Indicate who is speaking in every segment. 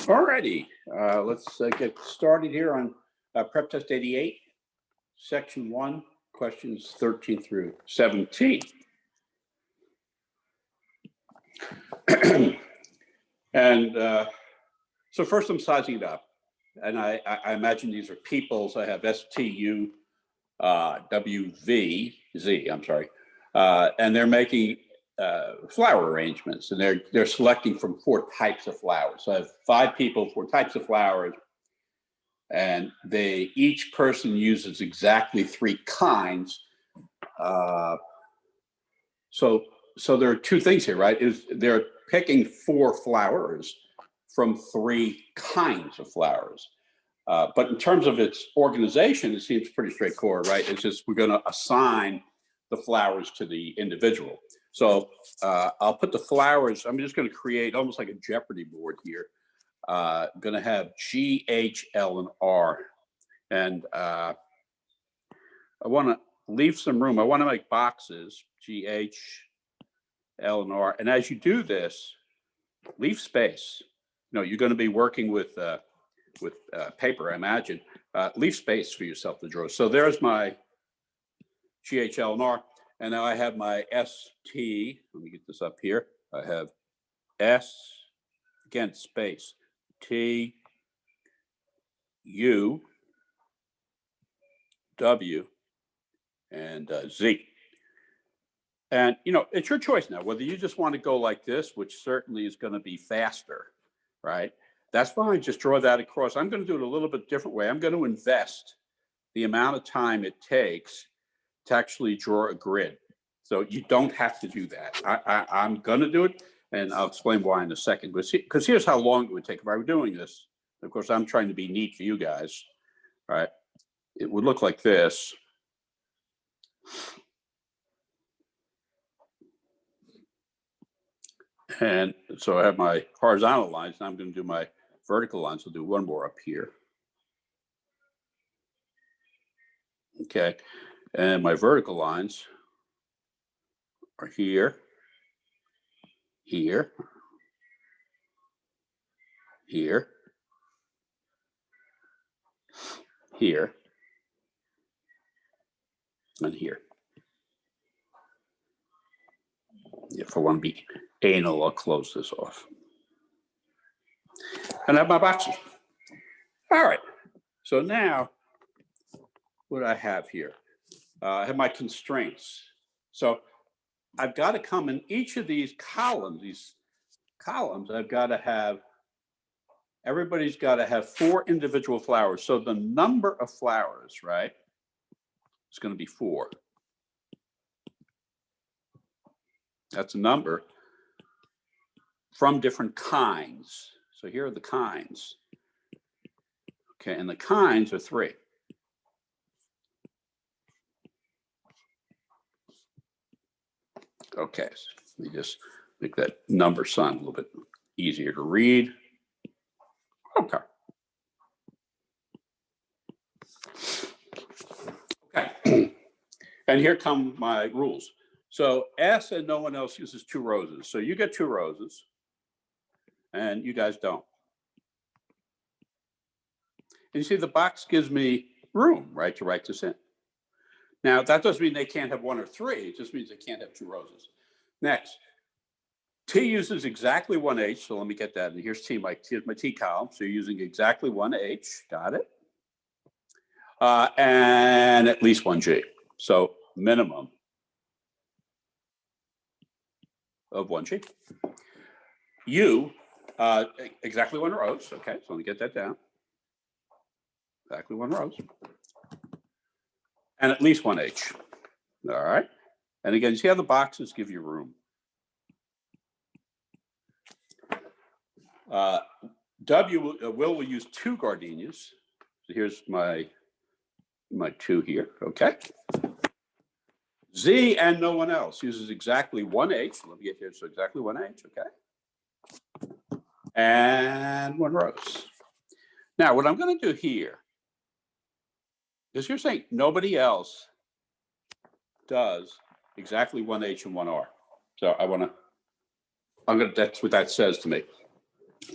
Speaker 1: All righty, let's get started here on prep test 88, section 1, questions 13 through 17. And so first I'm sizing it up, and I imagine these are peoples. I have STU, WVZ, I'm sorry, and they're making flower arrangements, and they're selecting from 4 types of flowers. So I have 5 people, 4 types of flowers, and each person uses exactly 3 kinds. So there are 2 things here, right? They're picking 4 flowers from 3 kinds of flowers. But in terms of its organization, it seems pretty straightforward, right? It's just we're going to assign the flowers to the individual. So I'll put the flowers, I'm just going to create almost like a Jeopardy board here. I'm going to have G, H, L, and R. And I want to leave some room. I want to make boxes, G, H, L, and R. And as you do this, leave space. You know, you're going to be working with paper, I imagine. Leave space for yourself to draw. So there's my G, H, L, and R. And now I have my ST. Let me get this up here. I have S, again, space, T, U, W, and Z. And, you know, it's your choice now, whether you just want to go like this, which certainly is going to be faster, right? That's fine. Just draw that across. I'm going to do it a little bit different way. I'm going to invest the amount of time it takes to actually draw a grid. So you don't have to do that. I'm going to do it, and I'll explain why in a second. Because here's how long it would take if I were doing this. Of course, I'm trying to be neat for you guys, right? It would look like this. And so I have my horizontal lines, and I'm going to do my vertical lines. I'll do one more up here. Okay, and my vertical lines are here, here, here, here, and here. If I want to be anal, I'll close this off. And I have my boxes. All right, so now what I have here, I have my constraints. So I've got to come in each of these columns, I've got to have, everybody's got to have 4 individual flowers. So the number of flowers, right, is going to be 4. That's a number from different kinds. So here are the kinds. Okay, and the kinds are 3. Okay, so let me just make that number sign a little bit easier to read. Okay. Okay, and here come my rules. So S and no one else uses 2 roses. So you get 2 roses, and you guys don't. And you see the box gives me room, right, to write this in. Now, that doesn't mean they can't have 1 or 3. It just means they can't have 2 roses. Next, T uses exactly 1 H. So let me get that. And here's here's my T column. So you're using exactly 1 H. Got it. And at least 1 G. So minimum of 1 G. U, exactly 1 rose. Okay, so let me get that down. Exactly 1 rose. And at least 1 H. All right. And again, see how the boxes give you room. W will use 2 gardenias. So here's my 2 here. Okay. Z and no one else uses exactly 1 H. Let me get here. So exactly 1 H. Okay. And 1 rose. Now, what I'm going to do here is you're saying nobody else does exactly 1 H and 1 R. So that's what that says to me.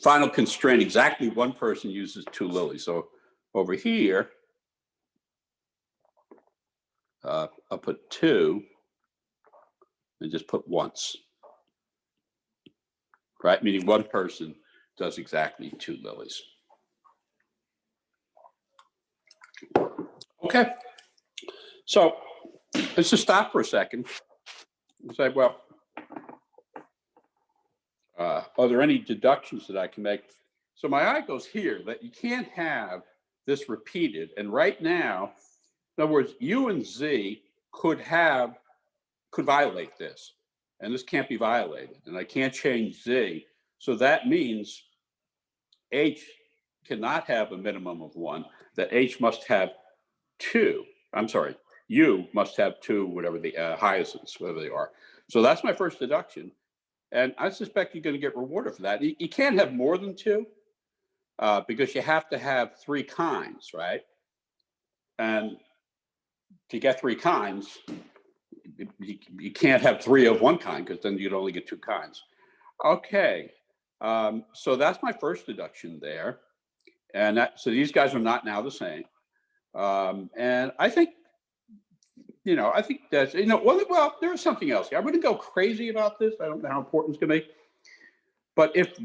Speaker 1: Final constraint, exactly one person uses 2 lilies. So over here, I'll put 2 and just put once, right? Meaning one person does exactly 2 lilies. Okay, so let's just stop for a second and say, well, are there any deductions that I can make? So my eye goes here that you can't have this repeated. And right now, in other words, U and Z could violate this, and this can't be violated, and I can't change Z. So that means H cannot have a minimum of 1, that H must have 2. I'm sorry, U must have 2, whatever the hyacinths, whatever they are. So that's my first deduction. And I suspect you're going to get rewarded for that. You can't have more than 2 because you have to have 3 kinds, right? And to get 3 kinds, you can't have 3 of one kind because then you'd only get 2 kinds. Okay, so that's my first deduction there. And so these guys are not now the same. And I think, I think that's, well, there's something else here. I wouldn't go crazy about this. I don't know how important it's going to be. But if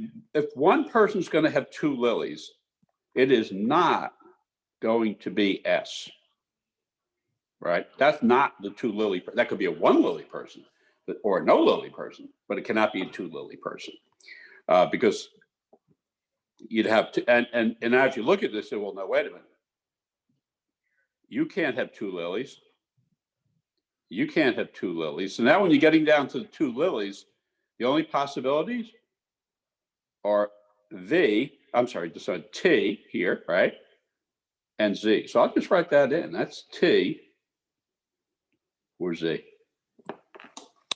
Speaker 1: one person's going to have 2 lilies, it is not going to be S, right? That's not the 2 lily. That could be a 1 lily person or a no lily person, but it cannot be a 2 lily person because you'd have to. And as you look at this, say, well, no, wait a minute. You can't have 2 lilies. You can't have 2 lilies. So now when you're getting down to the 2 lilies, the only possibilities are just on T here, right? And Z. So I'll just write that in. That's T or Z.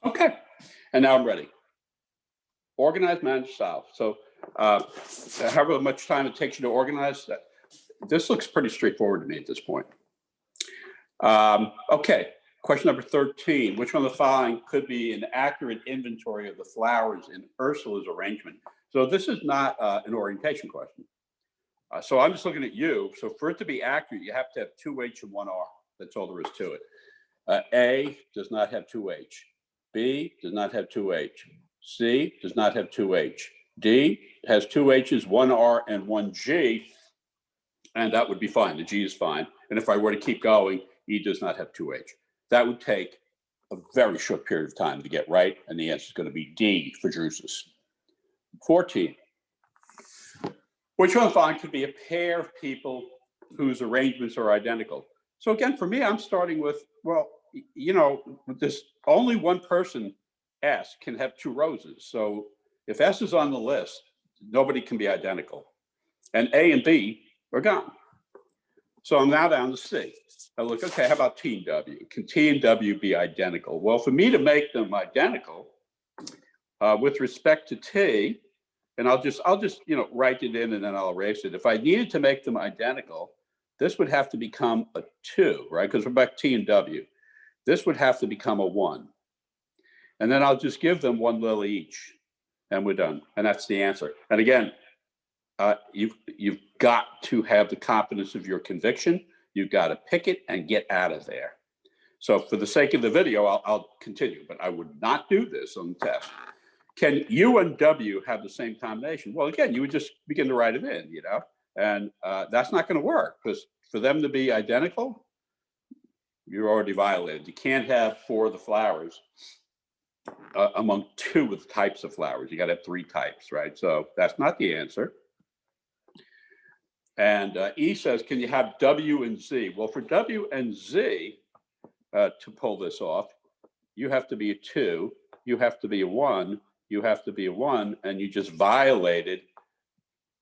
Speaker 1: Okay. And now I'm ready. Organize, manage, solve. So however much time it takes you to organize, this looks pretty straightforward to me at this point. Okay. Question number 13, which one of the following could be an accurate inventory of the flowers in Ursula's arrangement? So this is not an orientation question. So I'm just looking at you. So for it to be accurate, you have to have 2H and 1R. That's all there is to it. A does not have 2H. B does not have 2H. C does not have 2H. D has 2 H's, 1 R, and 1 G, and that would be fine. The G is fine. And if I were to keep going, E does not have 2H. That would take a very short period of time to get right, and the answer is going to be D for Drusus. 14. Which one of the following could be a pair of people whose arrangements are identical? So again, for me, I'm starting with, well, this only one person, S, can have 2 roses. So if S is on the list, nobody can be identical. And A and B are gone. So I'm now down to C. I look, okay, how about T and W? Can T and W be identical? Well, for me to make them identical, with respect to T, and I'll just write it in and then I'll erase it. If I needed to make them identical, this would have to become a 2, right? Because we're back T and W. This would have to become a 1. And then I'll just give them 1 lily each, and we're done. And that's the answer. And again, you've got to have the confidence of your conviction. You've got to pick it and get out of there. So for the sake of the video, I'll continue, but I would not do this on the test. Can U and W have the same combination? Well, again, you would just begin to write it in, and that's not going to work because for them to be identical, you're already violated. You can't have 4 of the flowers among 2 of the types of flowers. You got to have 3 types, right? So that's not the answer. And E says, can you have W and Z? Well, for W and Z to pull this off, you have to be a 2, you have to be a 1, you have to be a 1, and you just violated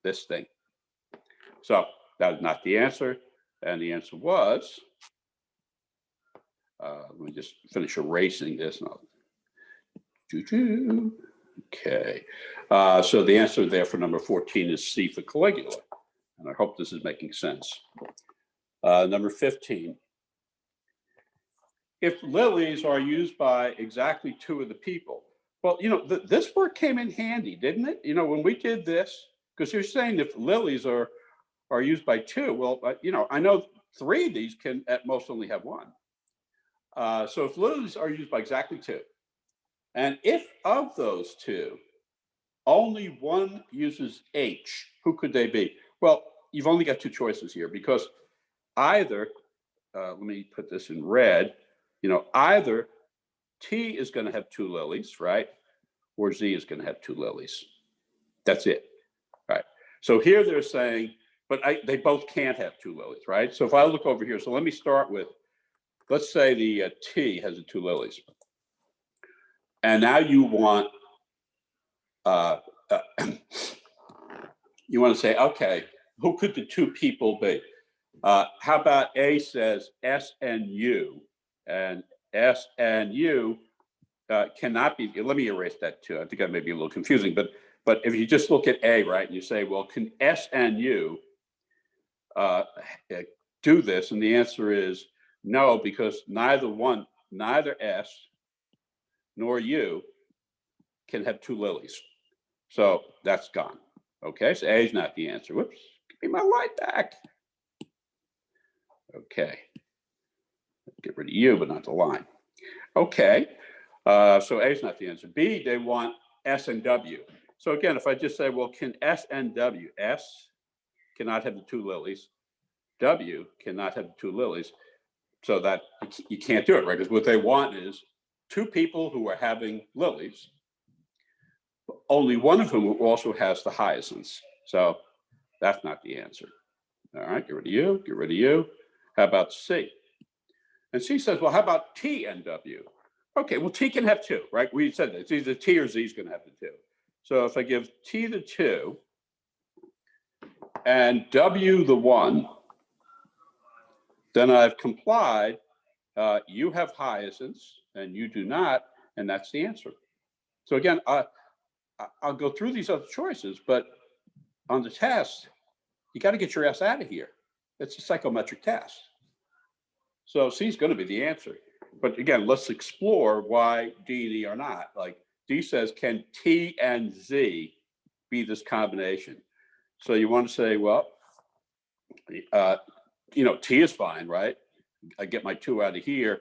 Speaker 1: this thing. So that is not the answer. And the answer was, let me just finish erasing this. Okay. So the answer there for number 14 is C for Caligula. And I hope this is making sense. Number 15. If lilies are used by exactly 2 of the people, well, this work came in handy, didn't it? When we did this, Because you're saying if lilies are used by two, well, you know, I know 3 of these can at most only have 1. So if lilies are used by exactly 2, and if of those 2, only 1 uses H, who could they be? Well, you've only got 2 choices here, because either, let me put this in red, you know, either T is going to have 2 lilies, right? Or Z is going to have 2 lilies. That's it, right? So here they're saying, but they both can't have 2 lilies, right? So if I look over here, so let me start with, let's say the T has the 2 lilies. And now you want, you want to say, okay, who could the 2 people be? How about A says S and U, and S and U cannot be, let me erase that too. I think that may be a little confusing, but if you just look at A, right, and you say, well, can S and U do this? And the answer is no, because neither S nor U can have 2 lilies. So that's gone. Okay, so A is not the answer. Whoops, give me my light back. Okay, get rid of U, but not the line. Okay, so A is not the answer. B, they want S and W. So again, if I just say, well, can S and W, S cannot have the 2 lilies, W cannot have the 2 lilies, so that you can't do it, right? Because what they want is 2 people who are having lilies, only one of whom also has the hyacinths. So that's not the answer. All right, get rid of you, get rid of you. How about C? And C says, well, how about T and W? Okay, well, T can have 2, right? We said that it's either T or Z is going to have the 2. So if I give T the 2 and W the 1, then I've complied. You have hyacinths and you do not, and that's the answer. So again, I'll go through these other choices, but on the test, you got to get your ass out of here. It's a psychometric test. So C is going to be the answer. But again, let's explore why D and E are not. Like D says, can T and Z be this combination? So you want to say, well, you know, T is fine, right? I get my 2 out of here.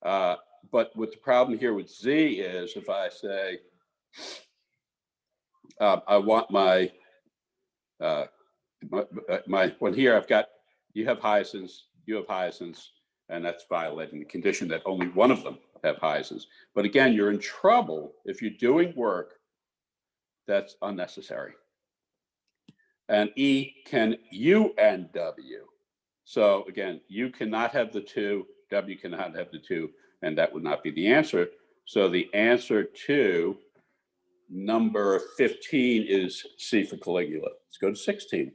Speaker 1: But what the problem here with Z is, if I say, I want my when here I've got, you have hyacinths, you have hyacinths, and that's violating the condition that only one of them have hyacinths. But again, you're in trouble if you're doing work that's unnecessary. And E, can U and W? So again, U cannot have the 2, W cannot have the 2, and that would not be the answer. So the answer to number 15 is C for Caligula. Let's go to 16.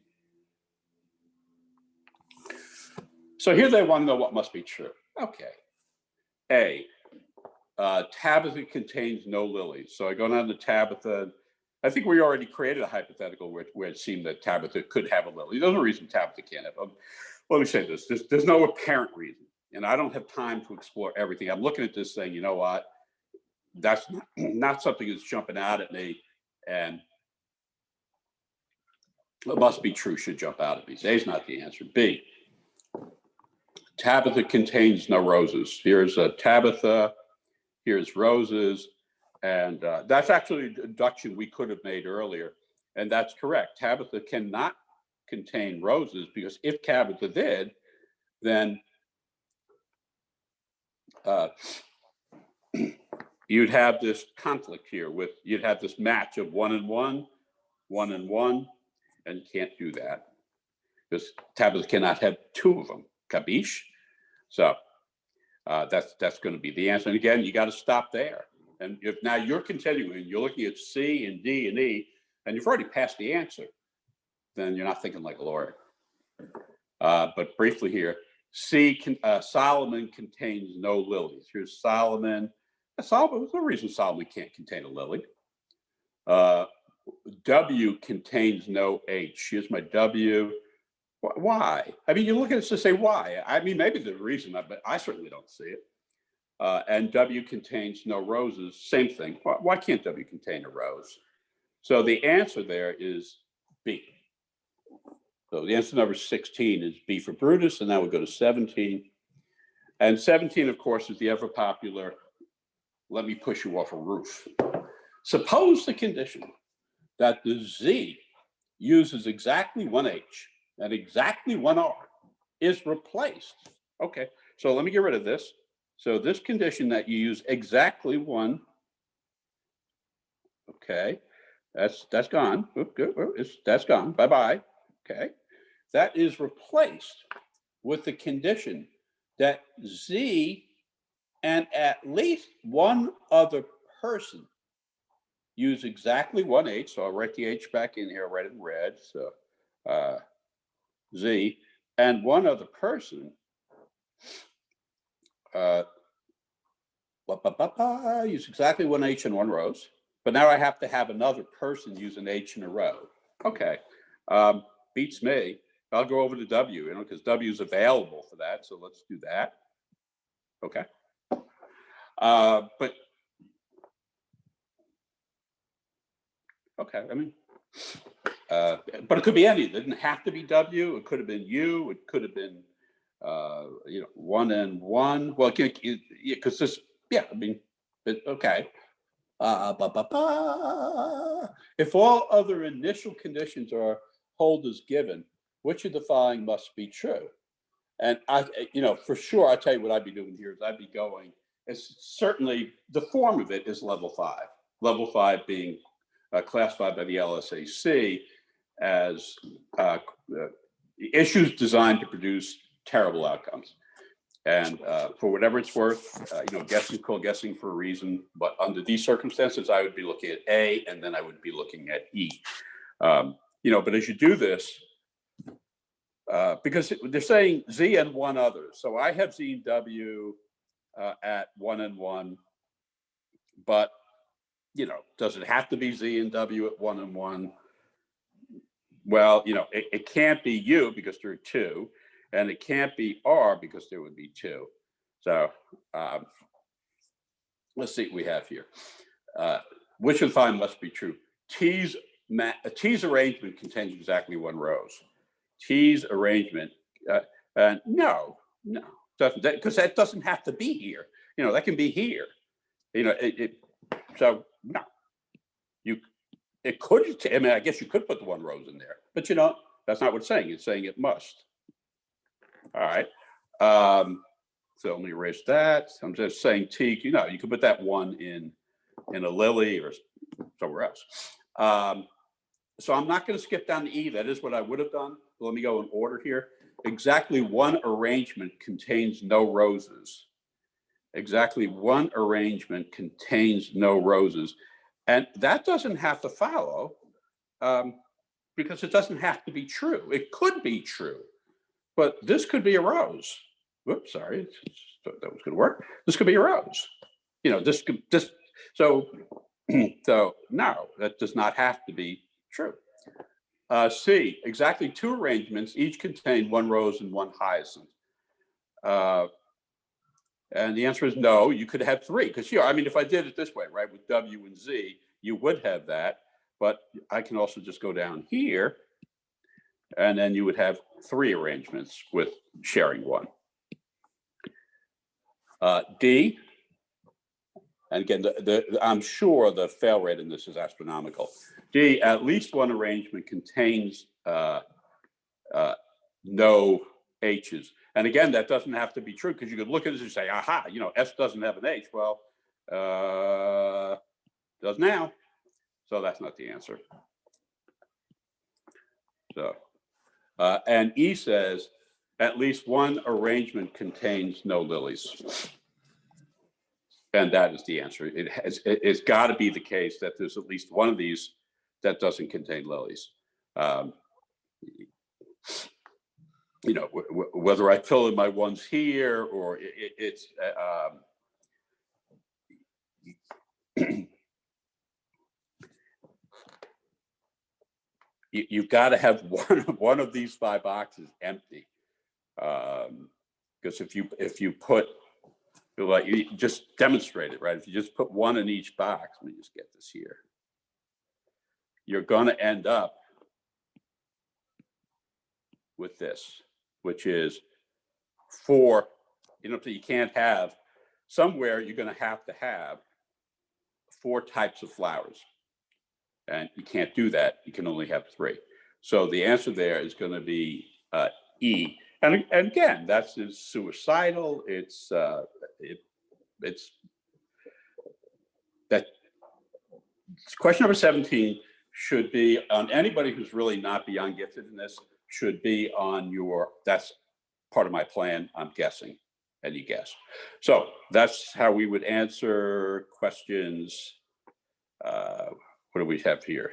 Speaker 1: So here they want to know what must be true. Okay. A, Tabitha contains no lilies. So I go down to Tabitha. I think we already created a hypothetical where it seemed that Tabitha could have a lily. There's no reason Tabitha can't have them. Let me say this, there's no apparent reason. And I don't have time to explore everything. I'm looking at this saying, you know what? That's not something that's jumping out at me. And it must be true should jump out at me. A is not the answer. B, Tabitha contains no roses. Here's Tabitha, here's roses. And that's actually a deduction we could have made earlier. And that's correct. Tabitha cannot contain roses, because if Tabitha did, then you'd have this conflict here with, you'd have this match of 1 and 1, 1 and 1, and you can't do that because Tabitha cannot have 2 of them. Capiche? So that's going to be the answer. And again, you got to stop there. And if now you're continuing, you're looking at C and D and E, and you've already passed the answer, then you're not thinking like a lawyer. But briefly here, C, Solomon contains no lilies. Here's Solomon. Solomon, there's no reason Solomon can't contain a lily. W contains no H. Here's my W. Why? I mean, you look at it to say why. I mean, maybe there's a reason, but I certainly don't see it. And W contains no roses. Same thing. Why can't W contain a rose? So the answer there is B. So the answer number 16 is B for Brutus, and now we go to 17. And 17, of course, is the ever popular, let me push you off a roof. Suppose the condition that the Z uses exactly one H and exactly one R is replaced. Okay, so let me get rid of this. So this condition that you use exactly one, okay, that's gone. That's gone. Bye-bye. Okay, that is replaced with the condition that Z and at least one other person use exactly one H. So I'll write the H back in here, write it in red. So Z and one other person use exactly one H and one rose. But now I have to have another person use an H in a row. Okay, beats me. I'll go over to W, because W is available for that. So let's do that. Okay. But okay, I mean, but it could be any. It didn't have to be W. It could have been U. It could have been, one and one. Well, because this, yeah, I mean, okay. If all other initial conditions are hold as given, which of the following must be true? And for sure, I'll tell you what I'd be doing here is I'd be going, it's certainly the form of it is level 5. Level 5 being classified by the LSAC as issues designed to produce terrible outcomes. And for whatever it's worth, guessing is called guessing for a reason. But under these circumstances, I would be looking at A, and then I would be looking at E. But as you do this, because they're saying Z and one other. So I have Z and W at 1 and 1. But, does it have to be Z and W at 1 and 1? Well, it can't be U because there are 2. And it can't be R because there would be 2. So let's see what we have here. Which of the following must be true? T's arrangement contains exactly one rose. T's arrangement, no, doesn't, because that doesn't have to be here. That can be here. So no, it could. I mean, I guess you could put the one rose in there, but that's not what it's saying. It's saying it must. All right. So let me erase that. I'm just saying T. You could put that one in a lily or somewhere else. So I'm not going to skip down to E. That is what I would have done. Let me go in order here. Exactly one arrangement contains no roses. Exactly one arrangement contains no roses. And that doesn't have to follow because it doesn't have to be true. It could be true, but this could be a rose. Whoops, sorry, that was going to work. This could be a rose. So no, that does not have to be true. C, exactly 2 arrangements, each contain one rose and one hyacinth. And the answer is no, you could have 3. Because if I did it this way, right, with W and Z, you would have that. But I can also just go down here, and then you would have 3 arrangements with sharing 1. D, and again, I'm sure the fail rate in this is astronomical. D, at least one arrangement contains no H's. And again, that doesn't have to be true because you could look at this and say, aha, S doesn't have an H. Well, does now. So that's not the answer. So, and E says, at least one arrangement contains no lilies. And that is the answer. It's got to be the case that there's at least one of these that doesn't contain lilies. Whether I fill in my ones here or it's you've got to have one of these 5 boxes empty, because if you put, like, you just demonstrate it, right? If you just put 1 in each box, let me just get this here. You're going to end up with this, which is four, so you can't have, somewhere you're going to have four types of flowers. And you can't do that. You can only have three. So the answer there is going to be E. And again, that's suicidal. It's that question number 17 should be on anybody who's really not beyond gifted in this, should be on your, that's part of my plan, I'm guessing, and you guess. So that's how we would answer questions. What do we have here?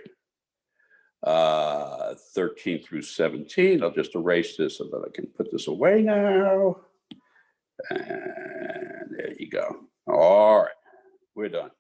Speaker 1: 13 through 17. I'll just erase this so that I can put this away now. And there you go. All right, we're done.